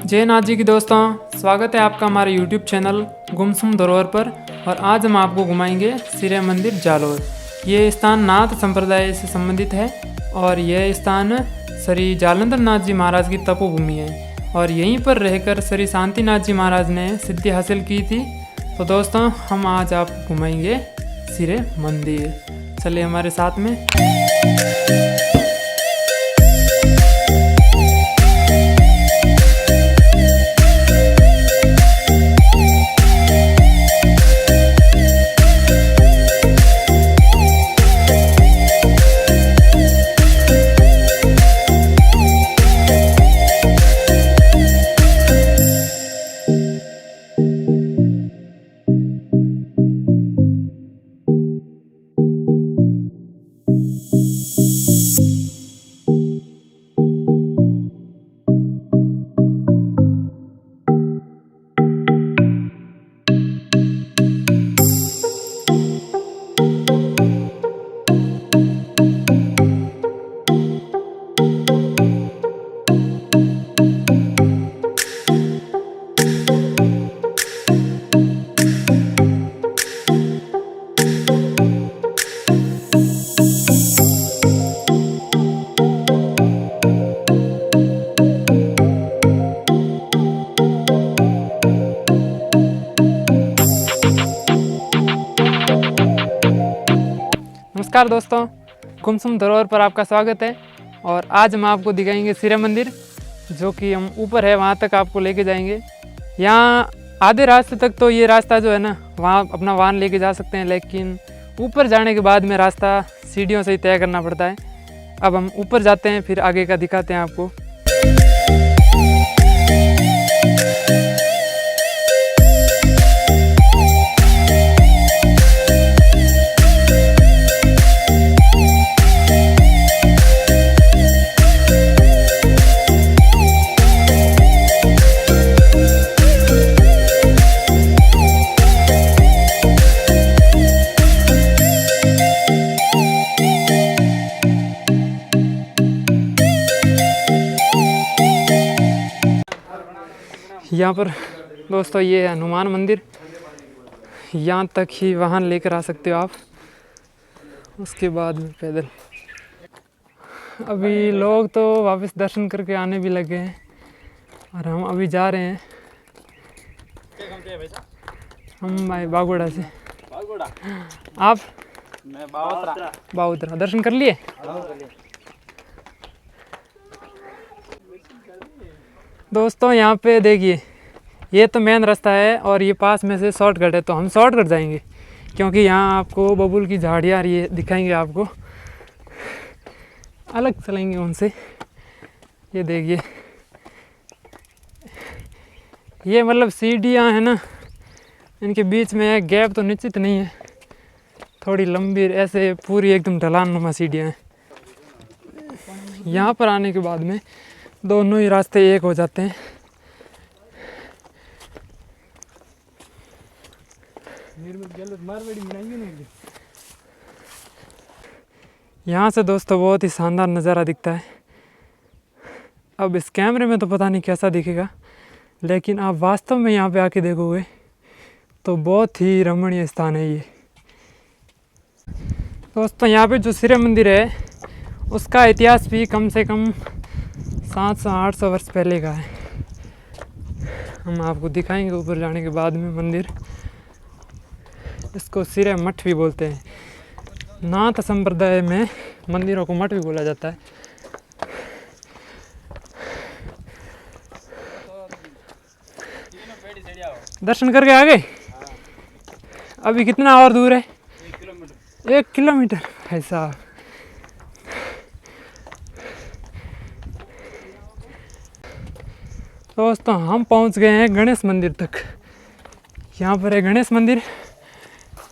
जय नाथ जी की दोस्तों, स्वागत है आपका हमारे YouTube चैनल गुमसुम धरोहर पर। और आज हम आपको घुमाएंगे सिरे मंदिर जालोर। ये स्थान नाथ संप्रदाय से संबंधित है और यह स्थान श्री जालंधर नाथ जी महाराज की तपोभूमि है और यहीं पर रहकर श्री शांतिनाथ जी महाराज ने सिद्धि हासिल की थी। तो दोस्तों, हम आज आपको घुमाएंगे सिरे मंदिर। चलिए हमारे साथ में। नमस्कार दोस्तों, गुमसुम धरोहर पर आपका स्वागत है। और आज हम आपको दिखाएंगे सिरे मंदिर, जो कि हम ऊपर है वहाँ तक आपको लेके जाएंगे। यहाँ आधे रास्ते तक तो ये रास्ता जो है ना, वहाँ अपना वाहन लेके जा सकते हैं, लेकिन ऊपर जाने के बाद में रास्ता सीढ़ियों से ही तय करना पड़ता है। अब हम ऊपर जाते हैं, फिर आगे का दिखाते हैं आपको। यहाँ पर दोस्तों ये है हनुमान मंदिर। यहाँ तक ही वाहन लेकर आ सकते हो आप, उसके बाद में पैदल। अभी लोग तो वापस दर्शन करके आने भी लगे हैं और हम अभी जा रहे हैं। हम भाई बागोड़ा से। आप? मैं बाउद्रा। दर्शन कर लिए? दोस्तों यहाँ पे देखिए, ये तो मेन रास्ता है और ये पास में से शॉर्टकट है, तो हम शॉर्टकट जाएंगे क्योंकि यहाँ आपको बबूल की झाड़ियाँ ये दिखाएंगे, आपको अलग चलेंगे उनसे। ये देखिए, ये मतलब सीढ़ियाँ हैं ना, इनके बीच में गैप तो निश्चित नहीं है, थोड़ी लंबी ऐसे पूरी एकदम ढलान नुमा सीढ़ियाँ हैं। यहाँ पर आने के बाद में दोनों ही रास्ते एक हो जाते हैं। यहाँ से दोस्तों बहुत ही शानदार नज़ारा दिखता है। अब इस कैमरे में तो पता नहीं कैसा दिखेगा, लेकिन आप वास्तव में यहाँ पे आके देखोगे तो बहुत ही रमणीय स्थान है ये। दोस्तों यहाँ पे जो सिरे मंदिर है उसका इतिहास भी कम से कम 700-800 वर्ष पहले का है। हम आपको दिखाएंगे ऊपर जाने के बाद में मंदिर। इसको सिरे मठ भी बोलते हैं। नाथ संप्रदाय में मंदिरों को मठ भी बोला जाता है। दर्शन करके आ गए? अभी कितना और दूर है? 1 किलोमीटर भाई साहब। दोस्तों हम पहुंच गए हैं गणेश मंदिर तक। यहाँ पर है गणेश मंदिर,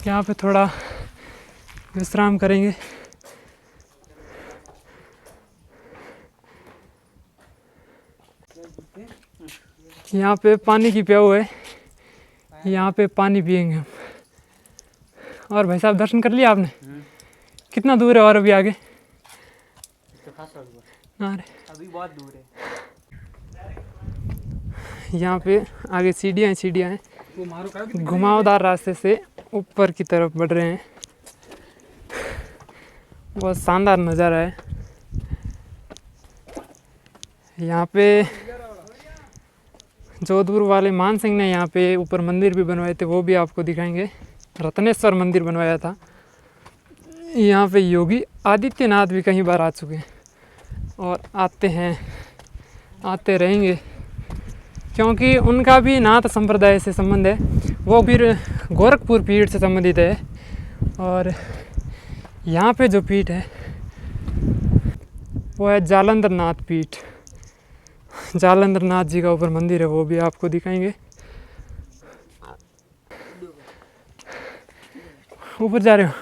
यहाँ पे थोड़ा विश्राम करेंगे। यहाँ पे पानी की प्याऊ है, यहाँ पे पानी पियेंगे हम। और भाई साहब दर्शन कर लिया आपने? कितना दूर है और अभी आगे? तो खासा दूर। अरे अभी बहुत दूर है। यहाँ पे आगे सीढ़ियाँ हैं, घुमावदार रास्ते से ऊपर की तरफ बढ़ रहे हैं। बहुत शानदार नज़ारा है। यहाँ पे जोधपुर वाले मान सिंह ने यहाँ पे ऊपर मंदिर भी बनवाए थे, वो भी आपको दिखाएंगे। रत्नेश्वर मंदिर बनवाया था। यहाँ पे योगी आदित्यनाथ भी कई बार आ चुके हैं और आते रहेंगे, क्योंकि उनका भी नाथ संप्रदाय से संबंध है। वो भी गोरखपुर पीठ से संबंधित है। और यहाँ पे जो पीठ है वो है जालंधर नाथ पीठ। जालंधर नाथ जी का ऊपर मंदिर है, वो भी आपको दिखाएंगे। ऊपर जा रहे हो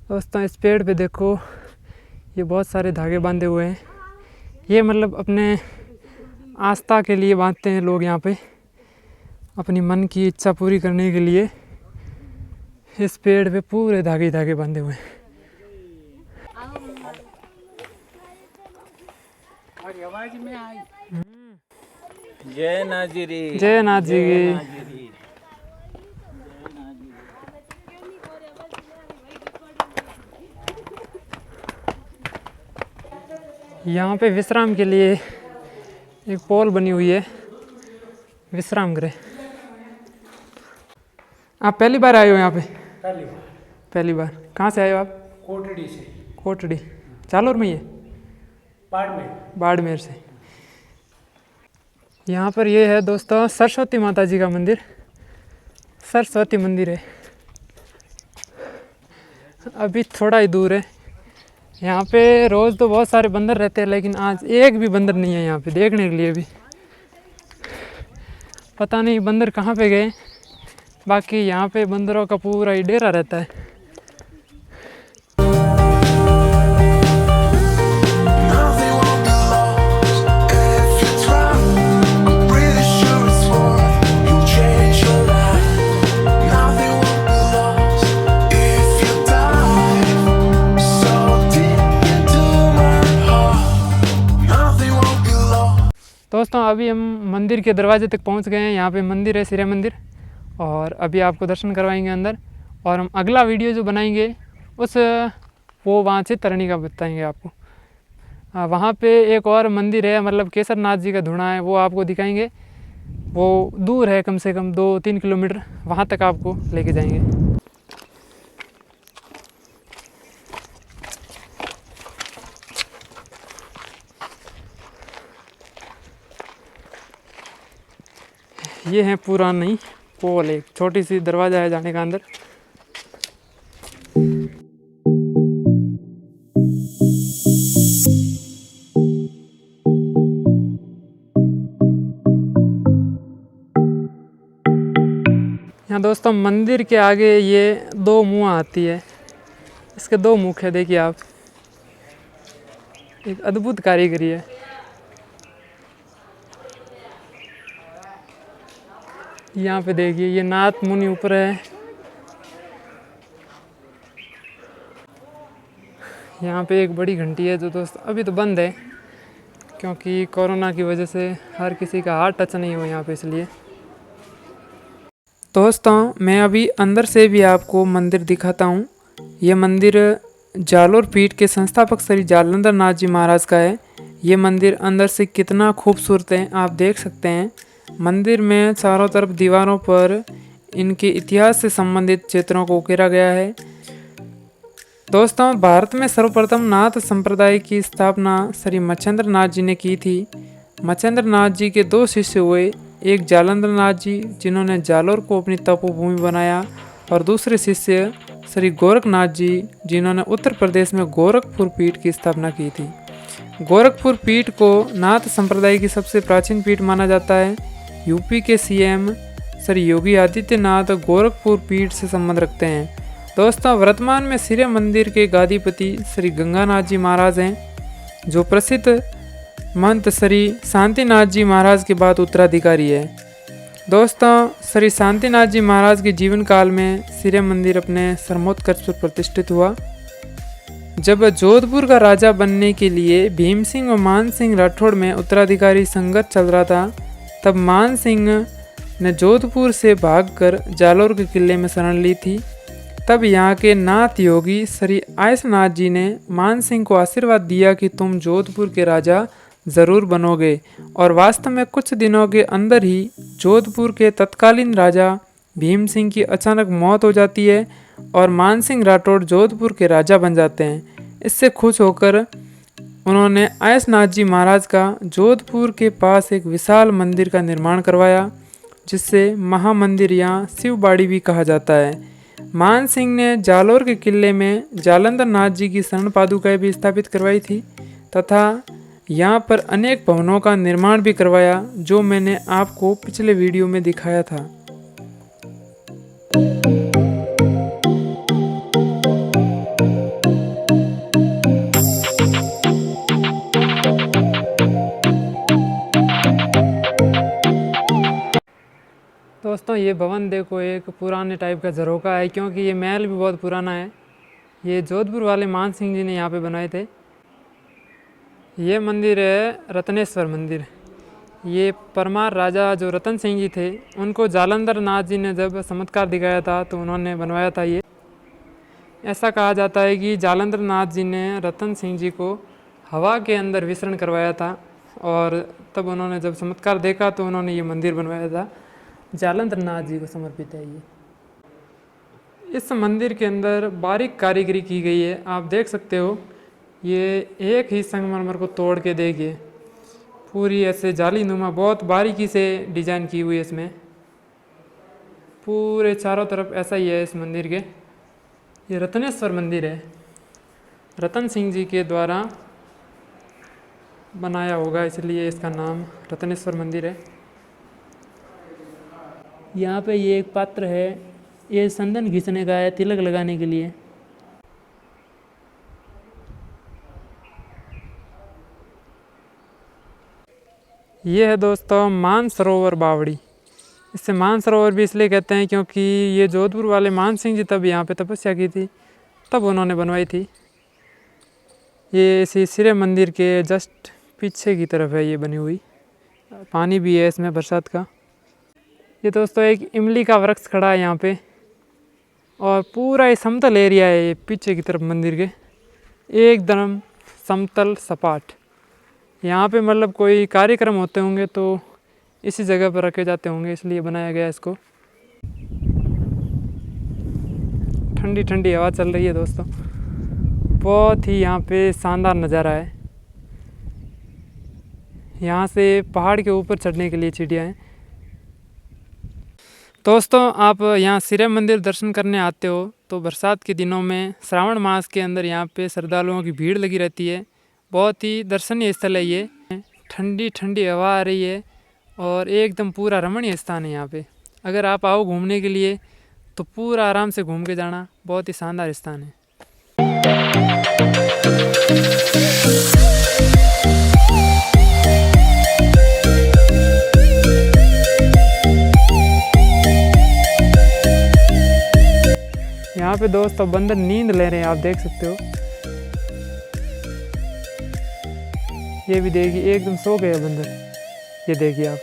दोस्तों? इस पेड़ पे देखो, ये बहुत सारे धागे बांधे हुए हैं। ये मतलब अपने आस्था के लिए बांधते हैं लोग यहाँ पे, अपनी मन की इच्छा पूरी करने के लिए। इस पेड़ पे पूरे धागे धागे बांधे हुए हैं। जय नाजिरी, जय नाथ जी की। यहाँ पे विश्राम के लिए एक पोल बनी हुई है, विश्राम गृह। आप पहली बार आए हो यहाँ पे? पहली बार। कहाँ से आए हो आप? कोटड़ी से। कोटड़ी, जालोर में ही है? बाड़मेर से। यहाँ पर ये है दोस्तों सरस्वती माता जी का मंदिर। सरस्वती मंदिर है, अभी थोड़ा ही दूर है। यहाँ पे रोज़ तो बहुत सारे बंदर रहते हैं, लेकिन आज एक भी बंदर नहीं है यहाँ पे देखने के लिए भी। पता नहीं बंदर कहाँ पे गए। बाकी यहाँ पे बंदरों का पूरा ही डेरा रहता है। दोस्तों अभी हम मंदिर के दरवाजे तक पहुंच गए हैं। यहाँ पे मंदिर है, सिरे मंदिर, और अभी आपको दर्शन करवाएंगे अंदर। और हम अगला वीडियो जो बनाएंगे वो वहाँ से तरणी का बताएंगे आपको। वहाँ पे एक और मंदिर है, मतलब केसरनाथ जी का धुना है, वो आपको दिखाएंगे। वो दूर है, कम से कम 2-3 किलोमीटर, वहाँ तक आपको लेके जाएंगे। ये है पुरानी पोल, एक छोटी सी दरवाज़ा है जाने का अंदर। यहाँ दोस्तों मंदिर के आगे ये 2 मुँह आती है। इसके 2 मुख है, देखिए आप। एक अद्भुत कारीगरी है। यहाँ पे देखिए, ये नाथ मुनि ऊपर है। यहाँ पे एक बड़ी घंटी है जो दोस्त अभी तो बंद है, क्योंकि कोरोना की वजह से हर किसी का हाथ टच नहीं हो यहाँ पे, इसलिए। दोस्तों मैं अभी अंदर से भी आपको मंदिर दिखाता हूँ। ये मंदिर जालोर पीठ के संस्थापक श्री जालंधर नाथ जी महाराज का है। ये मंदिर अंदर से कितना खूबसूरत है, आप देख सकते हैं। मंदिर में चारों तरफ दीवारों पर इनके इतिहास से संबंधित चित्रों को उकेरा गया है। दोस्तों भारत में सर्वप्रथम नाथ संप्रदाय की स्थापना श्री मच्छेंद्र नाथ जी ने की थी। मच्छेंद्र नाथ जी के 2 शिष्य हुए, एक जालंधर नाथ जी जिन्होंने जालोर को अपनी तपोभूमि बनाया, और दूसरे शिष्य श्री गोरखनाथ जी जिन्होंने उत्तर प्रदेश में गोरखपुर पीठ की स्थापना की थी। गोरखपुर पीठ को नाथ संप्रदाय की सबसे प्राचीन पीठ माना जाता है। यूपी के सीएम श्री योगी आदित्यनाथ गोरखपुर पीठ से संबंध रखते हैं। दोस्तों वर्तमान में सिरे मंदिर के गादीपति श्री गंगानाथ जी महाराज हैं, जो प्रसिद्ध महंत श्री शांतिनाथ जी महाराज के बाद उत्तराधिकारी है। दोस्तों श्री शांतिनाथ जी महाराज के जीवन काल में सिरे मंदिर अपने सर्वोत्कर्ष पर प्रतिष्ठित हुआ। जब जोधपुर का राजा बनने के लिए भीम सिंह और मान सिंह राठौड़ में उत्तराधिकारी संघर्ष चल रहा था, तब मान सिंह ने जोधपुर से भागकर जालोर के किले में शरण ली थी। तब यहाँ के नाथ योगी श्री आयसनाथ जी ने मान सिंह को आशीर्वाद दिया कि तुम जोधपुर के राजा ज़रूर बनोगे, और वास्तव में कुछ दिनों के अंदर ही जोधपुर के तत्कालीन राजा भीम सिंह की अचानक मौत हो जाती है और मान सिंह राठौड़ जोधपुर के राजा बन जाते हैं। इससे खुश होकर उन्होंने आयसनाथ जी महाराज का जोधपुर के पास एक विशाल मंदिर का निर्माण करवाया, जिससे महामंदिर या शिवबाड़ी भी कहा जाता है। मान सिंह ने जालोर के किले में जालंधर नाथ जी की शरण पादुकाएं भी स्थापित करवाई थी तथा यहाँ पर अनेक भवनों का निर्माण भी करवाया, जो मैंने आपको पिछले वीडियो में दिखाया था। दोस्तों ये भवन देखो, एक पुराने टाइप का झरोका है, क्योंकि ये महल भी बहुत पुराना है। ये जोधपुर वाले मान सिंह जी ने यहाँ पे बनाए थे। ये मंदिर है रत्नेश्वर मंदिर। ये परमार राजा जो रतन सिंह जी थे, उनको जालंधर नाथ जी ने जब चमत्कार दिखाया था तो उन्होंने बनवाया था। ये ऐसा कहा जाता है कि जालंधर नाथ जी ने रतन सिंह जी को हवा के अंदर विचरण करवाया था, और तब उन्होंने जब चमत्कार देखा तो उन्होंने ये मंदिर बनवाया था। जालंधर नाथ जी को समर्पित है ये। इस मंदिर के अंदर बारीक कारीगरी की गई है, आप देख सकते हो। ये एक ही संगमरमर को तोड़ के देखिए, पूरी ऐसे जाली नुमा बहुत बारीकी से डिजाइन की हुई है इसमें। पूरे चारों तरफ ऐसा ही है इस मंदिर के। ये रत्नेश्वर मंदिर है, रतन सिंह जी के द्वारा बनाया होगा, इसलिए इसका नाम रत्नेश्वर मंदिर है। यहाँ पे ये एक पात्र है, ये संदन घिसने का है, तिलक लगाने के लिए। ये है दोस्तों मानसरोवर बावड़ी। इसे मानसरोवर भी इसलिए कहते हैं क्योंकि ये जोधपुर वाले मान सिंह जी तब यहाँ पे तपस्या की थी, तब उन्होंने बनवाई थी। ये इसी सिरे मंदिर के जस्ट पीछे की तरफ है ये बनी हुई। पानी भी है इसमें बरसात का। ये दोस्तों एक इमली का वृक्ष खड़ा है यहाँ पे, और पूरा ये समतल एरिया है ये पीछे की तरफ मंदिर के, एकदम समतल सपाट। यहाँ पे मतलब कोई कार्यक्रम होते होंगे तो इसी जगह पर रखे जाते होंगे, इसलिए बनाया गया इसको। ठंडी ठंडी हवा चल रही है दोस्तों, बहुत ही यहाँ पे शानदार नज़ारा है। यहाँ से पहाड़ के ऊपर चढ़ने के लिए सीढ़ियाँ हैं। दोस्तों आप यहाँ सिरे मंदिर दर्शन करने आते हो तो बरसात के दिनों में श्रावण मास के अंदर यहाँ पे श्रद्धालुओं की भीड़ लगी रहती है। बहुत ही दर्शनीय स्थल है ये। ठंडी ठंडी हवा आ रही है और एकदम पूरा रमणीय स्थान है यहाँ पे। अगर आप आओ घूमने के लिए तो पूरा आराम से घूम के जाना, बहुत ही शानदार स्थान है। यहाँ पे दोस्तों बंदर नींद ले रहे हैं, आप देख सकते हो। ये भी देखिए एकदम सो गए बंदर, ये देखिए आप।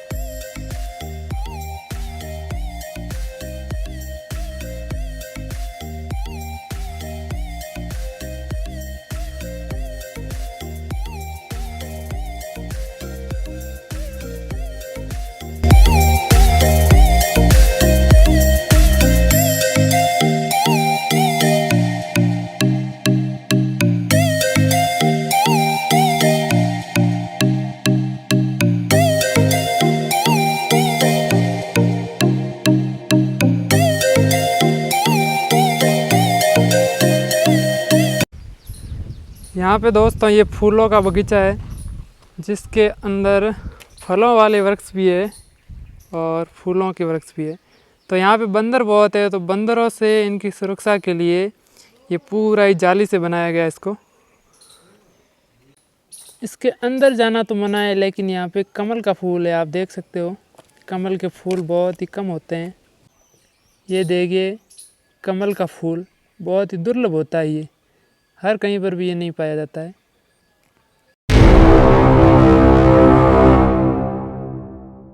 यहाँ पे दोस्तों ये फूलों का बगीचा है, जिसके अंदर फलों वाले वृक्ष भी है और फूलों के वृक्ष भी है। तो यहाँ पे बंदर बहुत है, तो बंदरों से इनकी सुरक्षा के लिए ये पूरा ही जाली से बनाया गया है इसको। इसके अंदर जाना तो मना है, लेकिन यहाँ पे कमल का फूल है, आप देख सकते हो। कमल के फूल बहुत ही कम होते हैं। ये देखिए कमल का फूल बहुत ही दुर्लभ होता है ये। हर कहीं पर भी ये नहीं पाया जाता है।